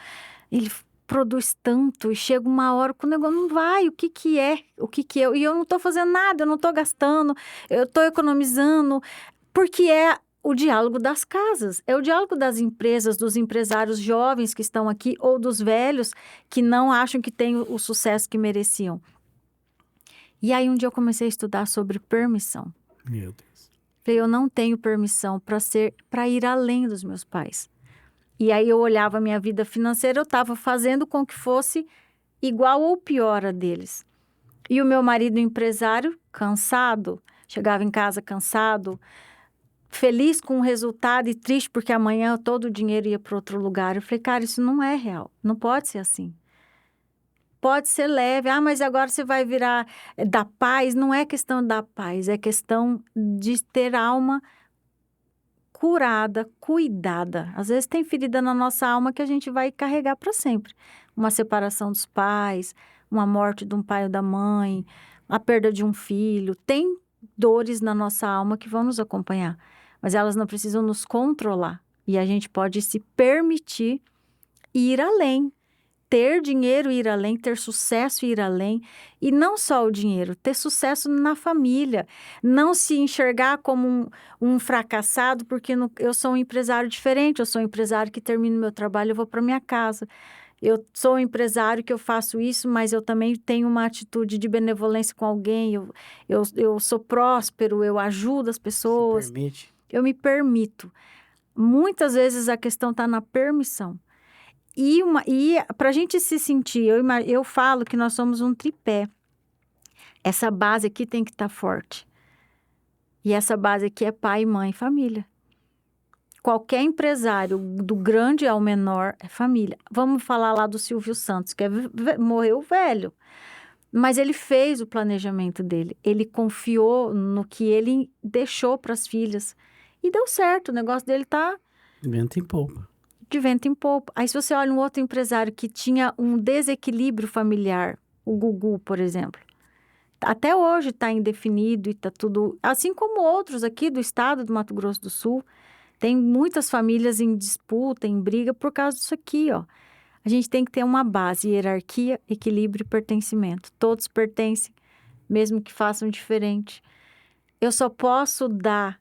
ele produz tanto e chega uma hora que o negócio não vai, o que é? E eu não estou fazendo nada, eu não estou gastando, eu estou economizando, porque é o diálogo das casas, é o diálogo das empresas, dos empresários jovens que estão aqui ou dos velhos que não acham que têm o sucesso que mereciam. E aí um dia eu comecei a estudar sobre permissão. Meu Deus. Falei, eu não tenho permissão para ir além dos meus pais. E aí eu olhava a minha vida financeira, eu estava fazendo com que fosse igual ou pior a deles. E o meu marido empresário, cansado, chegava em casa cansado, feliz com o resultado e triste porque amanhã todo o dinheiro ia para outro lugar. Eu falei, cara, isso não é real, não pode ser assim. Pode ser leve, mas agora você vai virar da paz. Não é questão da paz, é questão de ter alma curada, cuidada. Às vezes tem ferida na nossa alma que a gente vai carregar para sempre. Uma separação dos pais, uma morte de um pai ou da mãe, a perda de um filho. Tem dores na nossa alma que vão nos acompanhar, mas elas não precisam nos controlar. E a gente pode se permitir ir além. Ter dinheiro e ir além, ter sucesso e ir além. E não só o dinheiro, ter sucesso na família. Não se enxergar como um fracassado, porque eu sou um empresário diferente. Eu sou um empresário que termino meu trabalho e vou para minha casa. Eu sou um empresário que eu faço isso, mas eu também tenho uma atitude de benevolência com alguém. Eu sou próspero, eu ajudo as pessoas. Se permite. Eu me permito. Muitas vezes a questão está na permissão. E para a gente se sentir, eu falo que nós somos um tripé. Essa base aqui tem que estar forte. E essa base aqui é pai, mãe, família. Qualquer empresário, do grande ao menor, é família. Vamos falar lá do Silvio Santos, que morreu velho. Mas ele fez o planejamento dele. Ele confiou no que ele deixou para as filhas. E deu certo, o negócio dele está... Vento em polpa. De vento em popa. Aí se você olha um outro empresário que tinha um desequilíbrio familiar, o Gugu, por exemplo, até hoje está indefinido e está tudo... Assim como outros aqui do estado do Mato Grosso do Sul, tem muitas famílias em disputa, em briga por causa disso aqui, ó. A gente tem que ter uma base, hierarquia, equilíbrio e pertencimento. Todos pertencem, mesmo que façam diferente. Eu só posso dar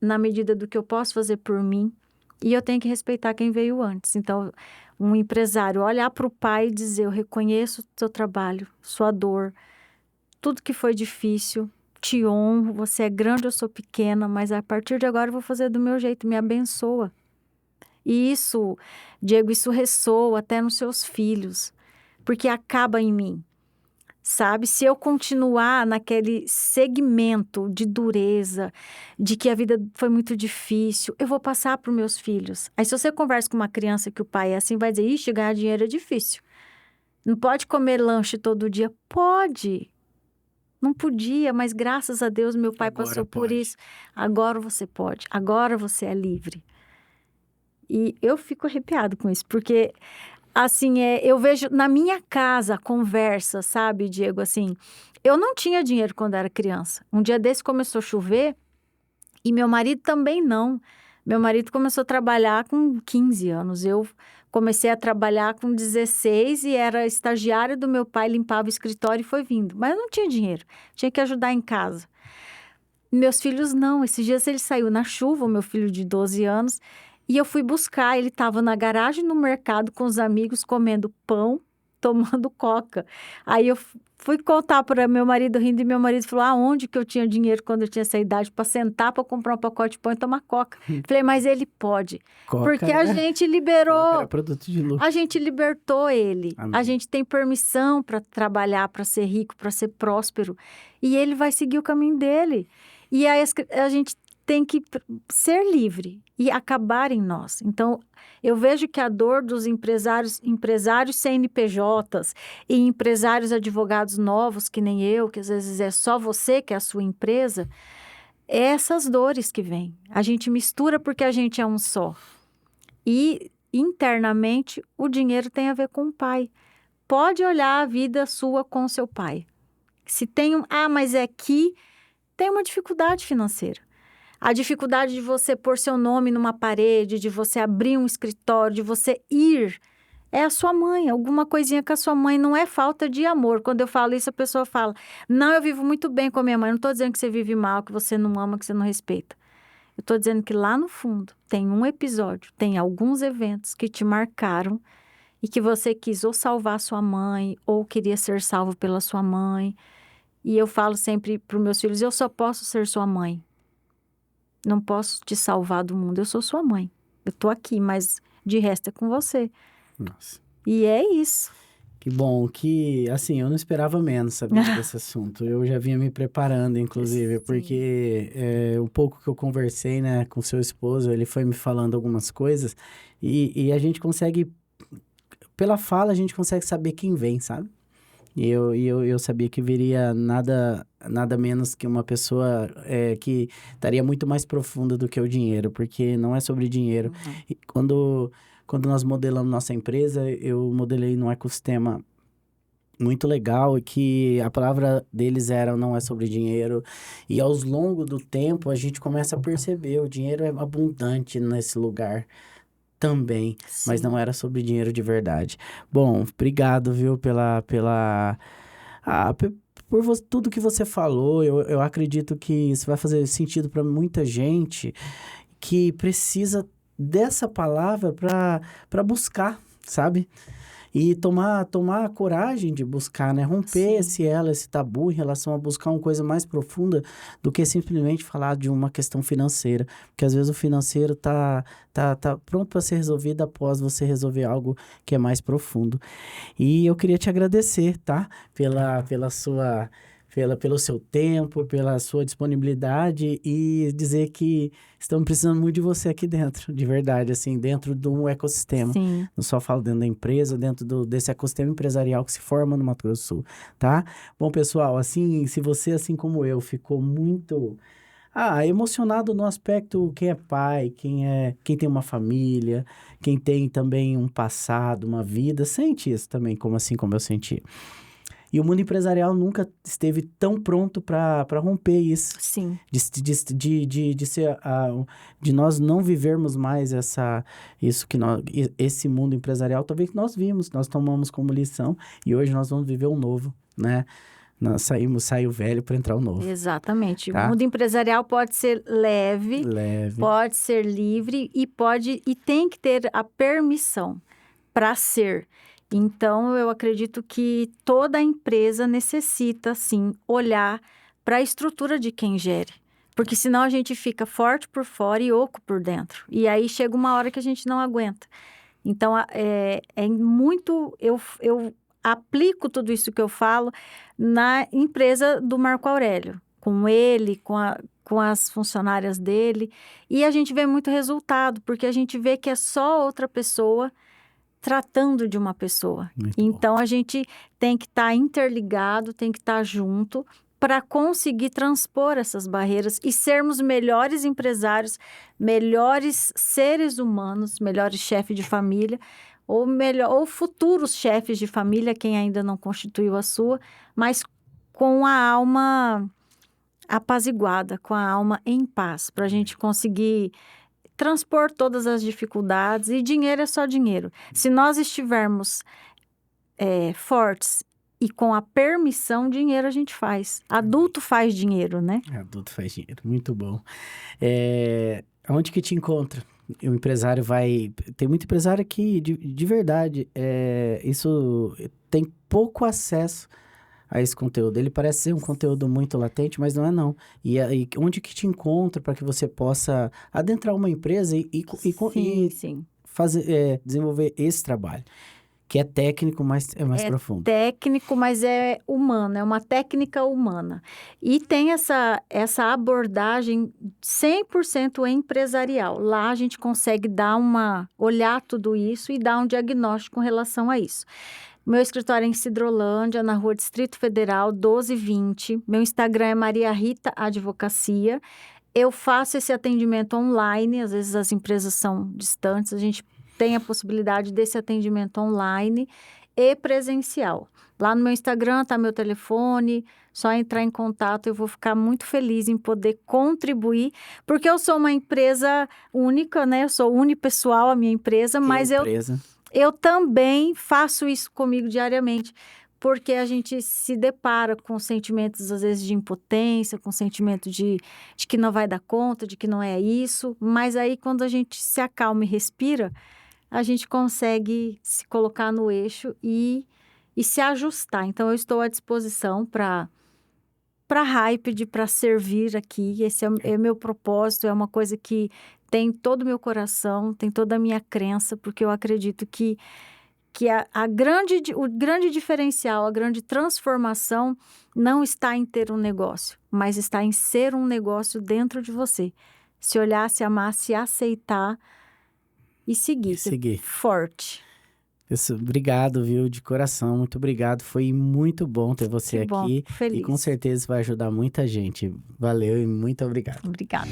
na medida do que eu posso fazer por mim. E eu tenho que respeitar quem veio antes. Então, um empresário olhar para o pai e dizer, eu reconheço o seu trabalho, sua dor, tudo que foi difícil, te honro, você é grande, eu sou pequena, mas a partir de agora eu vou fazer do meu jeito, me abençoa. E isso, Diego, isso ressoa até nos seus filhos, porque acaba em mim. Sabe? Se eu continuar naquele segmento de dureza, de que a vida foi muito difícil, eu vou passar para os meus filhos. Aí se você conversa com uma criança que o pai é assim, vai dizer, ixi, ganhar dinheiro é difícil. Não pode comer lanche todo dia? Pode. Não podia, mas graças a Deus meu pai Agora passou por pode. isso. Agora você pode. Agora você é livre. E eu fico arrepiado com isso, porque... Assim, eu vejo na minha casa a conversa, sabe, Diego? Assim, eu não tinha dinheiro quando era criança. Um dia desse começou a chover e meu marido também não. Meu marido começou a trabalhar com 15 anos. Eu comecei a trabalhar com 16 e era estagiária do meu pai, limpava o escritório e foi vindo. Mas eu não tinha dinheiro, tinha que ajudar em casa. Meus filhos não. Esses dias ele saiu na chuva, o meu filho de 12 anos... E eu fui buscar, ele estava na garagem no mercado com os amigos, comendo pão, tomando coca. Aí eu fui contar para meu marido rindo e meu marido falou, aonde que eu tinha dinheiro quando eu tinha essa idade para sentar para comprar um pacote de pão e tomar coca? Falei, mas ele pode, porque a gente Coca liberou, era produto de luxo. a gente libertou ele, Amém. a gente tem permissão para trabalhar, para ser rico, para ser próspero, e ele vai seguir o caminho dele. E aí a gente tem que ser livre e acabar em nós. Então, eu vejo que a dor dos empresários CNPJs e empresários advogados novos, que nem eu, que às vezes é só você que é a sua empresa, é essas dores que vêm. A gente mistura porque a gente é um só. E, internamente, o dinheiro tem a ver com o pai. Pode olhar a vida sua com seu pai. Se tem mas é que tem uma dificuldade financeira. A dificuldade de você pôr seu nome numa parede, de você abrir um escritório, de você ir, é a sua mãe. Alguma coisinha com a sua mãe não é falta de amor. Quando eu falo isso, a pessoa fala, não, eu vivo muito bem com a minha mãe. Eu não estou dizendo que você vive mal, que você não ama, que você não respeita. Eu estou dizendo que lá no fundo tem um episódio, tem alguns eventos que te marcaram e que você quis ou salvar a sua mãe ou queria ser salvo pela sua mãe. E eu falo sempre para os meus filhos, eu só posso ser sua mãe. Não posso te salvar do mundo, eu sou sua mãe. Eu tô aqui, mas de resto é com você. Nossa. E é isso. Que bom, que, assim, eu não esperava menos saber desse assunto. Eu já vinha me preparando, inclusive, Sim. porque um pouco que eu conversei, né, com seu esposo, ele foi me falando algumas coisas e a gente consegue, pela fala, a gente consegue saber quem vem, sabe? E eu sabia que viria nada menos que uma pessoa que estaria muito mais profunda do que o dinheiro, porque não é sobre dinheiro. Uhum. E quando nós modelamos nossa empresa, eu modelei num ecossistema muito legal e que a palavra deles era não é sobre dinheiro. E aos longo do tempo, a gente começa a perceber, o dinheiro é abundante nesse lugar também, mas Sim. não era sobre dinheiro de verdade. Bom, obrigado, viu, por tudo que você falou. Eu acredito que isso vai fazer sentido para muita gente que precisa dessa palavra para buscar, sabe? E tomar a coragem de buscar, né? Romper Sim. esse tabu em relação a buscar uma coisa mais profunda do que simplesmente falar de uma questão financeira. Porque às vezes o financeiro tá pronto para ser resolvido após você resolver algo que é mais profundo. E eu queria te agradecer, tá? Pelo seu tempo, pela sua disponibilidade e dizer que estamos precisando muito de você aqui dentro, de verdade, assim, dentro de um ecossistema. Sim. Não só falo dentro da empresa, dentro desse ecossistema empresarial que se forma no Mato Grosso do Sul, tá? Bom, pessoal, assim, se você, assim como eu, ficou muito emocionado no aspecto quem é pai, quem tem uma família, quem tem também um passado, uma vida, sente isso também, como eu senti. E o mundo empresarial nunca esteve tão pronto para romper isso. Sim. De nós não vivermos mais esse mundo empresarial, talvez que nós vimos, nós tomamos como lição e hoje nós vamos viver um novo, né? Nós saiu velho para entrar o novo. Exatamente. Tá? O mundo empresarial pode ser leve, Leve. pode ser livre e tem que ter a permissão para ser. Então, eu acredito que toda empresa necessita, sim, olhar para a estrutura de quem gere. Porque senão a gente fica forte por fora e oco por dentro. E aí chega uma hora que a gente não aguenta. Então, muito... Eu aplico tudo isso que eu falo na empresa do Marco Aurélio. Com ele, com as funcionárias dele. E a gente vê muito resultado, porque a gente vê que é só outra pessoa tratando de uma pessoa. Muito então, a gente tem que estar interligado, tem que estar junto para conseguir transpor essas barreiras e sermos melhores empresários, melhores seres humanos, melhores chefes de família, ou futuros chefes de família, quem ainda não constituiu a sua, mas com a alma apaziguada, com a alma em paz, para a gente conseguir transpor todas as dificuldades, e dinheiro é só dinheiro. Se nós estivermos fortes e com a permissão, dinheiro a gente faz. Adulto faz dinheiro, né? Adulto faz dinheiro, muito bom. Onde que te encontra? O empresário tem muito empresário que, de verdade, isso tem pouco acesso a esse conteúdo. Ele parece ser um conteúdo muito latente, mas não é não. E aí, onde que te encontra para que você possa adentrar uma empresa Sim. fazer, desenvolver esse trabalho, que é técnico, mas é mais profundo. Técnico, mas é humano, é uma técnica humana. E tem essa abordagem 100% empresarial. Lá a gente consegue olhar tudo isso e dar um diagnóstico com relação a isso. Meu escritório é em Sidrolândia, na Rua Distrito Federal, 1220. Meu Instagram é Maria Rita Advocacia. Eu faço esse atendimento online, às vezes as empresas são distantes, a gente tem a possibilidade desse atendimento online e presencial. Lá no meu Instagram está meu telefone, só entrar em contato, eu vou ficar muito feliz em poder contribuir, porque eu sou uma empresa única, né? Eu sou unipessoal, a minha empresa, mas eu também faço isso comigo diariamente, porque a gente se depara com sentimentos, às vezes, de impotência, com sentimento de que não vai dar conta, de que não é isso. Mas aí, quando a gente se acalma e respira, a gente consegue se colocar no eixo e se ajustar. Então, eu estou à disposição para Hyped, para servir aqui. Esse é meu propósito, é uma coisa que tem todo o meu coração, tem toda a minha crença, porque eu acredito que o grande diferencial, a grande transformação não está em ter um negócio, mas está em ser um negócio dentro de você. Se olhar, se amar, se aceitar e seguir. Seguir. Forte. Obrigado, viu? De coração, muito obrigado. Foi muito bom ter você aqui. Feliz. E com certeza vai ajudar muita gente. Valeu e muito obrigado. Obrigada.